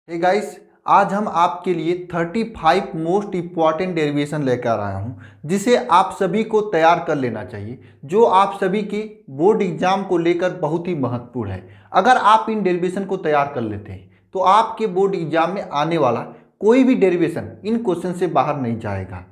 Hey guys, आज हम आपके लिए 35 मोस्ट इम्पॉर्टेंट डेरिवेशन लेकर आया हूँ जिसे आप सभी को तैयार कर लेना चाहिए, जो आप सभी के बोर्ड एग्जाम को लेकर बहुत ही महत्वपूर्ण है। अगर आप इन डेरिवेशन को तैयार कर लेते हैं तो आपके बोर्ड एग्जाम में आने वाला कोई भी डेरिवेशन इन क्वेश्चन से बाहर नहीं जाएगा।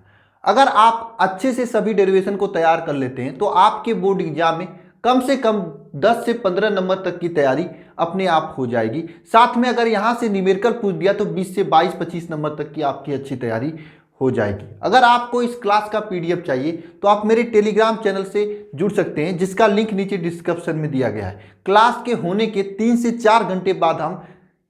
अगर आप अच्छे से सभी डेरिवेशन को तैयार कर लेते हैं तो आपके बोर्ड एग्जाम में कम से कम 10 से 15 नंबर तक की तैयारी अपने आप हो जाएगी। साथ में अगर यहाँ से न्यूमेरिकल पूछ दिया तो 20 से 22-25 नंबर तक की आपकी अच्छी तैयारी हो जाएगी। अगर आपको इस क्लास का पीडीएफ चाहिए तो आप मेरे टेलीग्राम चैनल से जुड़ सकते हैं, जिसका लिंक नीचे डिस्क्रिप्शन में दिया गया है। क्लास के होने के 3 से 4 घंटे बाद हम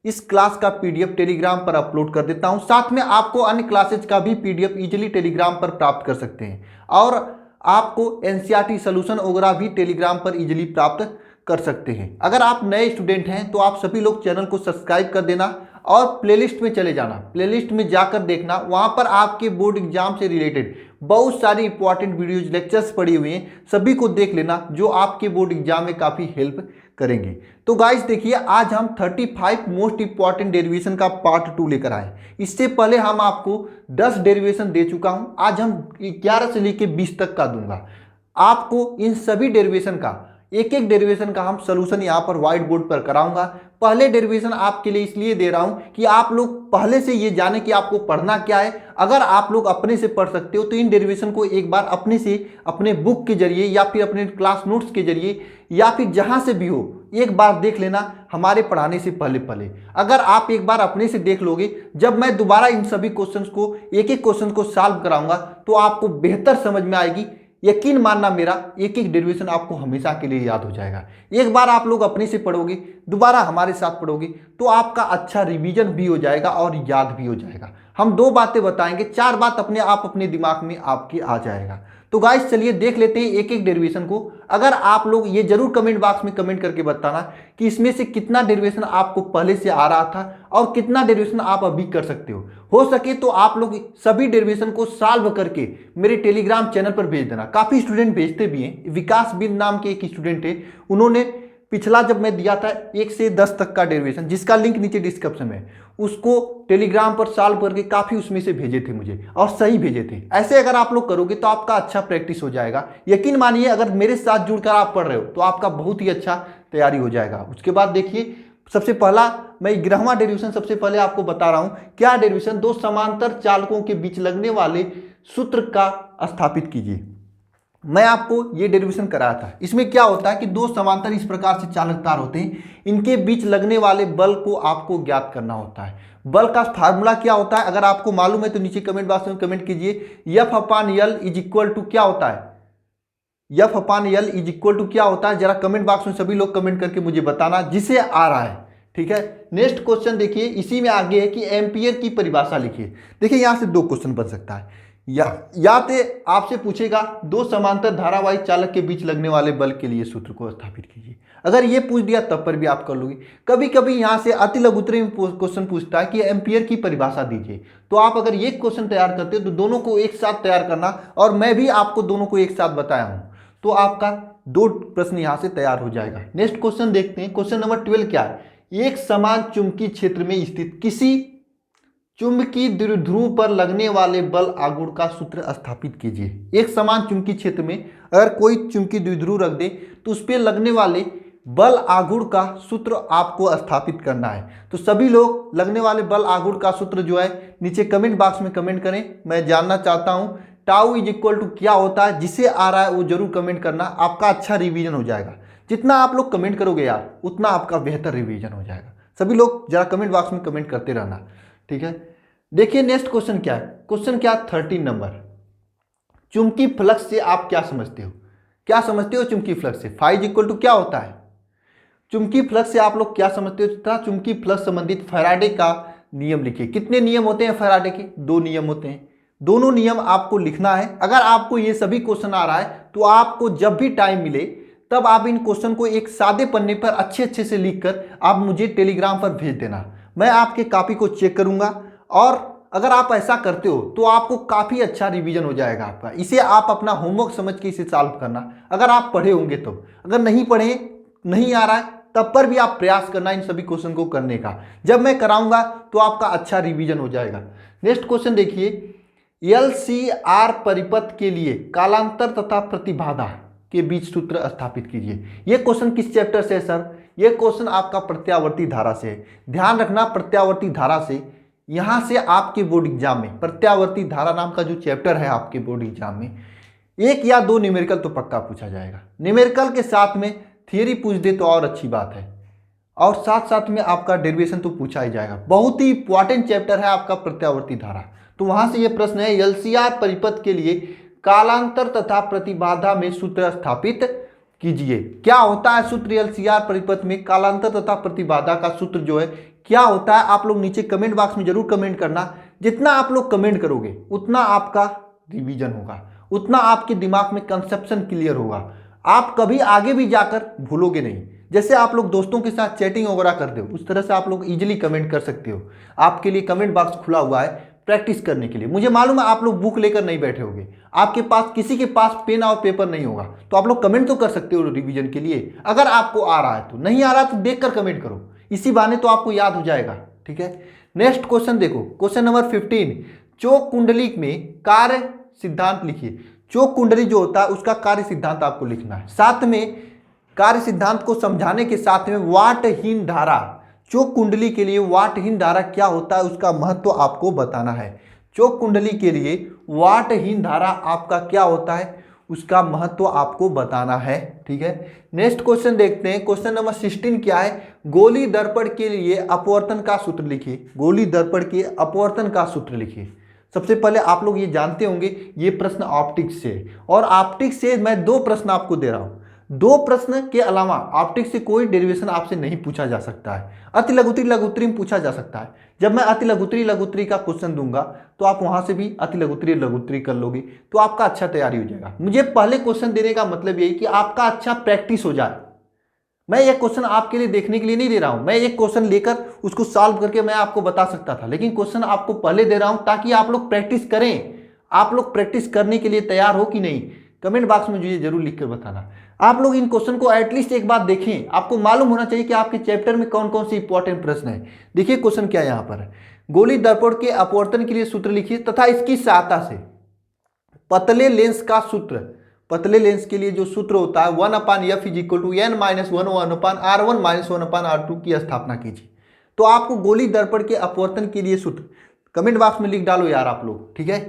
इस क्लास का पीडीएफ टेलीग्राम पर अपलोड कर देता हूं। साथ में आपको अन्य क्लासेज का भी पीडीएफ इजीली टेलीग्राम पर प्राप्त कर सकते हैं और आपको एनसीईआरटी सॉल्यूशन वगैरह भी टेलीग्राम पर इजीली प्राप्त कर सकते हैं। अगर आप नए स्टूडेंट हैं तो आप सभी लोग चैनल को सब्सक्राइब कर देना और प्लेलिस्ट में चले जाना। प्लेलिस्ट में जाकर देखना, वहां पर आपके बोर्ड एग्जाम से रिलेटेड बहुत सारी इंपॉर्टेंट वीडियोज लेक्चर्स पड़ी हुई हैं, सभी को देख लेना, जो आपके बोर्ड एग्जाम में काफ़ी हेल्प करेंगे। तो गाइस देखिए, आज हम 35 मोस्ट इंपॉर्टेंट डेरिवेशन का पार्ट 2 लेकर आए। इससे पहले हम आपको 10 डेरिवेशन दे चुका हूं, आज हम 11 से लेकर 20 तक का दूंगा। आपको इन सभी डेरिवेशन का एक एक डेरिवेशन का हम सलूशन यहाँ पर व्हाइट बोर्ड पर कराऊंगा। पहले डेरिवेशन आपके लिए इसलिए दे रहा हूं कि आप लोग पहले से ये जाने कि आपको पढ़ना क्या है। अगर आप लोग अपने से पढ़ सकते हो तो इन डेरिवेशन को एक बार अपने से, अपने बुक के जरिए या फिर अपने क्लास नोट्स के जरिए या फिर जहां से भी हो, एक बार देख लेना हमारे पढ़ाने से पहले पहले। अगर आप एक बार अपने से देख लोगे, जब मैं दोबारा इन सभी क्वेश्चंस को, एक एक क्वेश्चन को सॉल्व कराऊंगा तो आपको बेहतर समझ में आएगी। यकीन मानना मेरा, एक एक डेरिवेशन आपको हमेशा के लिए याद हो जाएगा। एक बार आप लोग अपने से पढ़ोगे, दोबारा हमारे साथ पढ़ोगे तो आपका अच्छा रिवीजन भी हो जाएगा और याद भी हो जाएगा। हम 2 बातें बताएंगे, 4 बात अपने आप अपने दिमाग में आपके आ जाएगा। तो गाइस चलिए देख लेते हैं एक एक डेरिवेशन को। अगर आप लोग ये जरूर कमेंट बॉक्स में कमेंट करके बताना कि इसमें से कितना डेरिवेशन आपको पहले से आ रहा था और कितना डेरिवेशन आप अभी कर सकते हो सके तो आप लोग सभी डेरिवेशन को सॉल्व करके मेरे टेलीग्राम चैनल पर भेज देना। काफ़ी स्टूडेंट भेजते भी हैं। विकास बिंद नाम के एक स्टूडेंट है, उन्होंने पिछला जब मैं दिया था 1 से 10 तक का डेरिवेशन, जिसका लिंक नीचे डिस्क्रिप्शन में, उसको टेलीग्राम पर सॉल्व करके काफ़ी उसमें से भेजे थे मुझे और सही भेजे थे। ऐसे अगर आप लोग करोगे तो आपका अच्छा प्रैक्टिस हो जाएगा। यकीन मानिए, अगर मेरे साथ जुड़कर आप पढ़ रहे हो तो आपका बहुत ही अच्छा तैयारी हो जाएगा। उसके बाद देखिए, सबसे पहला मैं 11वां डेरिवेशन सबसे पहले आपको बता रहा हूं। क्या डेरिवेशन? 2 समांतर चालकों के बीच लगने वाले सूत्र का स्थापित कीजिए। मैं आपको ये डेरिवेशन कराया था। इसमें क्या होता है कि 2 समांतर इस प्रकार से चालक तार होते हैं, इनके बीच लगने वाले बल को आपको ज्ञात करना होता है। बल का फार्मूला क्या होता है? अगर आपको मालूम है तो नीचे कमेंट बॉक्स में कमेंट कीजिए। F/L इज इक्वल टू क्या होता है? F/L इज इक्वल टू क्या होता है? जरा कमेंट बॉक्स में सभी लोग कमेंट करके मुझे बताना जिसे आ रहा है। ठीक है, नेक्स्ट क्वेश्चन देखिए, इसी में आगे है कि एम्पियर की परिभाषा लिखिए। देखिए यहाँ से 2 क्वेश्चन बन सकता है। या तो आपसे पूछेगा 2 समांतर धारावाही चालक के बीच लगने वाले बल के लिए सूत्र को स्थापित कीजिए। अगर ये पूछ दिया तब पर भी आप कर लोगे। कभी कभी यहाँ से अति लघुत्तरी में क्वेश्चन पूछता है कि एम्पियर की परिभाषा दीजिए। तो आप अगर ये क्वेश्चन तैयार करते हो तो दोनों को एक साथ तैयार करना, और मैं भी आपको दोनों को एक साथ बताया हूँ, तो आपका 2 प्रश्न यहाँ से तैयार हो जाएगा। नेक्स्ट क्वेश्चन देखते हैं। क्वेश्चन नंबर 12 क्या है? एक समान चुंबकीय क्षेत्र में स्थित किसी चुंबकीय द्विध्रुव पर लगने वाले बल आघूर्ण का सूत्र स्थापित कीजिए। एक समान चुंबकीय क्षेत्र में अगर कोई चुंबकीय द्विध्रुव रख दे तो उस पर लगने वाले बल आघूर्ण का सूत्र आपको स्थापित करना है। तो सभी लोग लगने वाले बल आघूर्ण का सूत्र जो है नीचे कमेंट बॉक्स में कमेंट करें। मैं जानना चाहता हूं टाउ इज इक्वल टू क्या होता है। जिसे आ रहा है वो जरूर कमेंट करना, आपका अच्छा रिवीजन हो जाएगा। जितना आप लोग कमेंट करोगे यार, उतना आपका बेहतर रिवीजन हो जाएगा। सभी लोग जरा कमेंट बॉक्स में कमेंट करते रहना। ठीक है, देखिए नेक्स्ट क्वेश्चन क्या है। क्वेश्चन क्या? 13 नंबर। चुंबकीय फ्लक्स से आप क्या समझते हो? क्या समझते हो चुंबकीय फ्लक्स से? फाई इक्वल टू क्या होता है? चुंबकीय फ्लक्स से आप लोग क्या समझते हो? तथा चुंबकीय फ्लक्स संबंधित फैराडे का नियम लिखिए। कितने नियम होते हैं फैराडे के? 2 नियम होते हैं। दोनों नियम आपको लिखना है। अगर आपको ये सभी क्वेश्चन आ रहा है तो आपको जब भी टाइम मिले तब आप इन क्वेश्चन को एक सादे पन्ने पर अच्छे से लिखकर आप मुझे टेलीग्राम पर भेज देना। मैं आपके कॉपी को चेक करूंगा और अगर आप ऐसा करते हो तो आपको काफ़ी अच्छा रिवीजन हो जाएगा आपका। इसे आप अपना होमवर्क समझ के इसे सॉल्व करना, अगर आप पढ़े होंगे तो। अगर नहीं पढ़े, नहीं आ रहा है तब पर भी आप प्रयास करना इन सभी क्वेश्चन को करने का। जब मैं कराऊंगा तो आपका अच्छा रिवीजन हो जाएगा। नेक्स्ट क्वेश्चन देखिए, LCR परिपथ के लिए कालांतर तथा प्रतिबाधा के बीच सूत्र स्थापित कीजिए। यह क्वेश्चन किस चैप्टर से है सर? यह क्वेश्चन आपका प्रत्यावर्ती धारा से है। ध्यान रखना, प्रत्यावर्ती धारा से यहां से आपके बोर्ड एग्जाम में प्रत्यावर्ती धारा नाम का जो चैप्टर है आपके बोर्ड एग्जाम में 1 या 2 न्यूमेरिकल तो पक्का पूछा जाएगा। न्यूमेरिकल के साथ में थियरी पूछ दे तो और अच्छी बात है, और साथ साथ में आपका डेरिवेशन तो पूछा ही जाएगा। बहुत ही इंपॉर्टेंट चैप्टर है आपका प्रत्यावर्ती धारा। तो वहां से यह प्रश्न है, LCR परिपथ के लिए कालांतर तथा प्रतिबाधा में सूत्र स्थापित कीजिए। क्या होता है सूत्र LCR परिपथ में? कालांतर तथा प्रतिबाधा का सूत्र जो है क्या होता है, आप लोग नीचे कमेंट बॉक्स में जरूर कमेंट करना। जितना आप लोग कमेंट करोगे उतना आपका रिवीजन होगा, उतना आपके दिमाग में कंसेप्शन क्लियर होगा। आप कभी आगे भी जाकर भूलोगे नहीं। जैसे आप लोग दोस्तों के साथ चैटिंग वगैरह करते हो उस तरह से आप लोग इजीली कमेंट कर सकते हो। आपके लिए कमेंट बॉक्स खुला हुआ है प्रैक्टिस करने के लिए। मुझे मालूम है आप लोग बुक लेकर नहीं बैठे होगे, आपके पास किसी के पास पेन और पेपर नहीं होगा, तो आप लोग कमेंट तो कर सकते हो रिवीजन के लिए। अगर आपको आ रहा है तो, नहीं आ रहा तो देख कर कमेंट करो, इसी बहाने तो आपको याद हो जाएगा। ठीक है, नेक्स्ट क्वेश्चन देखो, क्वेश्चन नंबर 15, चौक कुंडली में कार्य सिद्धांत लिखिए। चौक कुंडली जो होता है उसका कार्य सिद्धांत आपको लिखना है। साथ में कार्य सिद्धांत को समझाने के साथ में वाटहीन धारा, चौक कुंडली के लिए वाटहीन धारा क्या होता है उसका महत्व आपको बताना है। चौक कुंडली के लिए वाटहीन धारा आपका क्या होता है उसका महत्व आपको बताना है। ठीक है, नेक्स्ट क्वेश्चन देखते हैं। क्वेश्चन नंबर 16 क्या है? गोली दर्पण के लिए अपवर्तन का सूत्र लिखिए। गोली दर्पण के अपवर्तन का सूत्र लिखिए। सबसे पहले आप लोग ये जानते होंगे ये प्रश्न ऑप्टिक्स से, और ऑप्टिक्स से मैं 2 प्रश्न आपको दे रहा हूं। 2 प्रश्न के अलावा ऑप्टिक्स से कोई डेरिवेशन आपसे नहीं पूछा जा सकता है। अति लघुत्री लघुत्री में पूछा जा सकता है। जब मैं अति लघुत्री लघुत्री का क्वेश्चन दूंगा तो आप वहां से भी अति लघुत्री लघुत्री कर लोगे तो आपका अच्छा तैयारी हो जाएगा। मुझे पहले क्वेश्चन देने का मतलब यही कि आपका अच्छा प्रैक्टिस हो जाए। मैं एक क्वेश्चन आपके लिए देखने के लिए नहीं दे रहा हूं, मैं एक क्वेश्चन लेकर उसको सॉल्व करके मैं आपको बता सकता था, लेकिन क्वेश्चन आपको पहले दे रहा हूं ताकि आप लोग प्रैक्टिस करें। आप लोग प्रैक्टिस करने के लिए तैयार हो कि नहीं? कमेंट बॉक्स में मुझे जरूर लिखकर बताना। आप लोग इन क्वेश्चन को एटलीस्ट एक बार देखें, आपको मालूम होना चाहिए कि आपके चैप्टर में कौन कौन से इंपॉर्टेंट प्रश्न है। देखिए क्वेश्चन क्या है यहाँ पर, गोली दर्पण के अपवर्तन के लिए सूत्र लिखिए तथा इसकी सहायता से पतले लेंस का सूत्र, पतले लेंस के लिए जो सूत्र होता है 1/f = n - 1/r1 - 1/r2 की स्थापना कीजिए। तो आपको गोली दर्पण के अपवर्तन के लिए सूत्र कमेंट बॉक्स में लिख डालो यार आप लोग। ठीक है,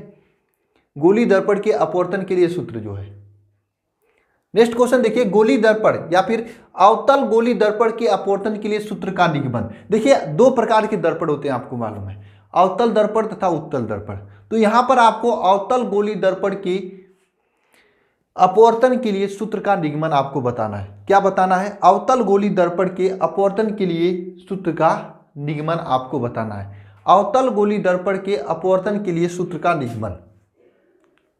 गोली दर्पण के अपवर्तन के लिए सूत्र जो है। नेक्स्ट क्वेश्चन देखिए, गोली दर्पण या फिर अवतल गोली दर्पण के अपवर्तन के लिए सूत्र का निगमन। देखिए 2 प्रकार के दर्पण होते हैं, आपको मालूम है, अवतल दर्पण तथा उत्तल दर्पण। तो यहां पर आपको अवतल गोली दर्पण के अपवर्तन के लिए सूत्र का निगमन आपको बताना है। क्या बताना है? अवतल गोली दर्पण के अपवर्तन के लिए सूत्र का निगमन आपको बताना है। अवतल गोली दर्पण के अपवर्तन के लिए सूत्र का निगमन।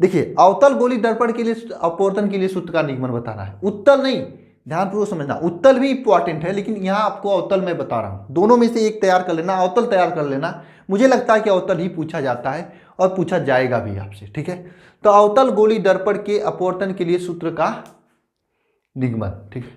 देखिए अवतल गोली दर्पण के लिए अपवर्तन के लिए सूत्र का निगमन बताना है, उत्तल नहीं। ध्यानपूर्वक समझना, उत्तल भी इंपॉर्टेंट है लेकिन यहां आपको अवतल मैं बता रहा हूं। दोनों में से एक तैयार कर लेना, अवतल तैयार कर लेना। मुझे लगता है कि अवतल ही पूछा जाता है और पूछा जाएगा भी आपसे। ठीक है, तो अवतल गोली दर्पण के अपवर्तन के लिए सूत्र का निगमन। ठीक है,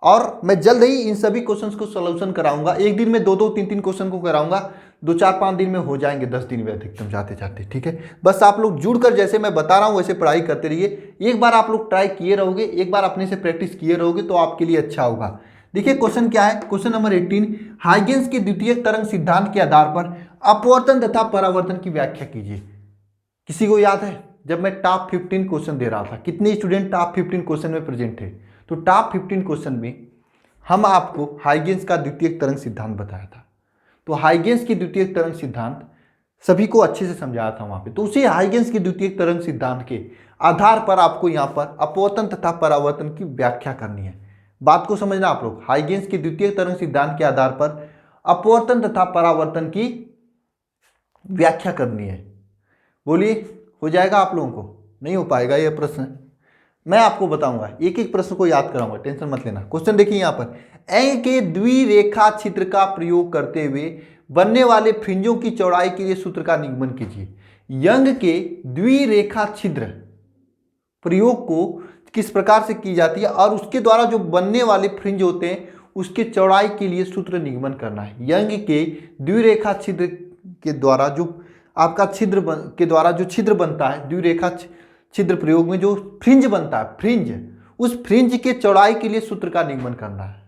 और मैं जल्द ही इन सभी क्वेश्चंस को सॉल्यूशन कराऊंगा। एक दिन में 2-2 3-3 क्वेश्चन को कराऊंगा, 2-4-5 दिन में हो जाएंगे, 10 दिन में अधिकतम जाते जाते। ठीक है, बस आप लोग जुड़कर जैसे मैं बता रहा हूं वैसे पढ़ाई करते रहिए। एक बार आप लोग ट्राई किए रहोगे, एक बार अपने से प्रैक्टिस किए रहोगे तो आपके लिए अच्छा होगा। देखिए क्वेश्चन क्या है, क्वेश्चन नंबर 18, हाइगेंस के द्वितीयक तरंग सिद्धांत के आधार पर अपवर्तन तथा परावर्तन की व्याख्या कीजिए। किसी को याद है जब मैं टॉप 15 क्वेश्चन दे रहा था, कितने स्टूडेंट टॉप 15 क्वेश्चन में प्रेजेंट थे? तो टॉप 15 क्वेश्चन में हम आपको हाइगेंस का द्वितीयक तरंग सिद्धांत बताया था। तो हाइगेंस की द्वितीयक तरंग सिद्धांत सभी को अच्छे से समझाया था वहां पे। तो उसी हाइगेंस की द्वितीयक तरंग सिद्धांत के आधार पर आपको यहाँ पर अपवर्तन तथा परावर्तन की व्याख्या करनी है। बात को समझना आप लोग, हाइगेंस की द्वितीयक तरंग सिद्धांत के आधार पर अपवर्तन तथा परावर्तन की व्याख्या करनी है। बोलिए, हो जाएगा आप लोगों को? नहीं हो पाएगा यह प्रश्न, मैं आपको बताऊंगा, एक एक प्रश्न को याद कराऊंगा, टेंशन मत लेना। क्वेश्चन देखिए यहाँ पर, एंग के द्विरेखा छिद्र का प्रयोग करते हुए बनने वाले फ्रिंजों की चौड़ाई के लिए सूत्र का निगमन कीजिए। यंग के द्विरेखा छिद्र प्रयोग को किस प्रकार से की जाती है और उसके द्वारा जो बनने वाले फ्रिंज होते हैं उसके चौड़ाई के लिए सूत्र निगमन करना है। यंग के द्विरेखा छिद्र के द्वारा जो आपका के द्वारा जो छिद्र बनता है, द्विरेखा छिद्र प्रयोग में जो फ्रिंज बनता है, फ्रिंज, उस फ्रिंज के चौड़ाई के लिए सूत्र का निगमन करना है।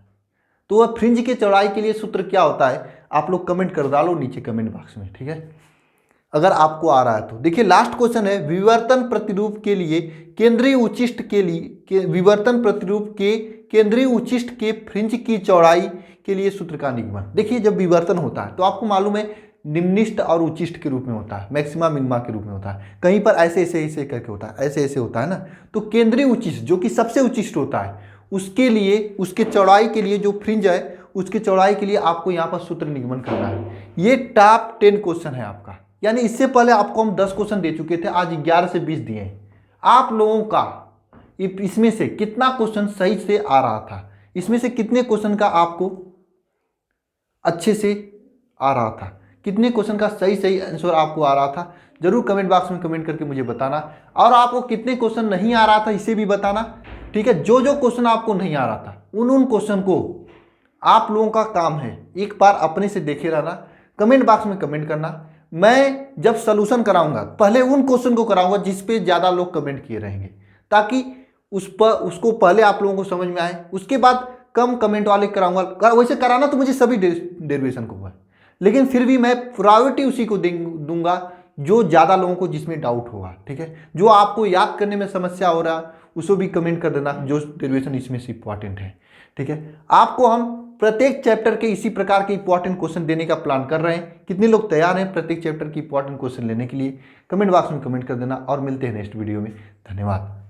तो वह फ्रिंज के चौड़ाई के लिए सूत्र क्या होता है, आप लोग कमेंट कर डालो नीचे कमेंट बॉक्स में, ठीक है, अगर आपको आ रहा है तो। देखिए लास्ट क्वेश्चन है, विवर्तन प्रतिरूप के लिए केंद्रीय उच्चिष्ट के लिए विवर्तन प्रतिरूप के केंद्रीय उच्चिष्ट के फ्रिंज की चौड़ाई के लिए सूत्र का निगमन। देखिए जब विवर्तन होता है तो आपको मालूम है निम्निष्ट और उच्चिष्ट के रूप में होता है, मैक्सिमा मिनिमा के रूप में होता है, कहीं पर ऐसे ऐसे ऐसे करके होता है, ऐसे ऐसे होता है ना। तो केंद्रीय उच्चिष्ट जो कि सबसे उच्चिष्ट होता है, उसके लिए उसके चौड़ाई के लिए जो फ्रिंज है उसके चौड़ाई के लिए आपको यहाँ पर सूत्र निगमन करना है। ये टॉप 10 क्वेश्चन है आपका, यानी इससे पहले आपको हम 10 क्वेश्चन दे चुके थे, आज 11 से 20 दिए हैं। आप लोगों का इसमें से कितना क्वेश्चन सही से आ रहा था, इसमें से कितने क्वेश्चन का आपको अच्छे से आ रहा था, कितने क्वेश्चन का सही सही आंसर आपको आ रहा था, जरूर कमेंट बॉक्स में कमेंट करके मुझे बताना। और आपको कितने क्वेश्चन नहीं आ रहा था इसे भी बताना, ठीक है। जो जो क्वेश्चन आपको नहीं आ रहा था उन क्वेश्चन को आप लोगों का काम है एक बार अपने से देखे रहना, कमेंट बॉक्स में कमेंट करना। मैं जब सलूशन कराऊंगा पहले उन क्वेश्चन को कराऊंगा जिस पे ज़्यादा लोग कमेंट किए रहेंगे, ताकि उसको पहले आप लोगों को समझ में आए, उसके बाद कम कमेंट वाले कराऊंगा। वैसे कराना तो मुझे सभी डेरिवेशन को हुआ, लेकिन फिर भी मैं प्रायोरिटी उसी को दूंगा जो ज़्यादा लोगों को जिसमें डाउट होगा, ठीक है। जो आपको याद करने में समस्या हो रहा है उसको भी कमेंट कर देना, जो डेरिवेशन इसमें से इंपॉर्टेंट है, ठीक है। आपको हम प्रत्येक चैप्टर के इसी प्रकार के इंपॉर्टेंट क्वेश्चन देने का प्लान कर रहे हैं। कितने लोग तैयार हैं प्रत्येक चैप्टर की इंपॉर्टेंट क्वेश्चन लेने के लिए, कमेंट बॉक्स में कमेंट कर देना। और मिलते हैं नेक्स्ट वीडियो में, धन्यवाद।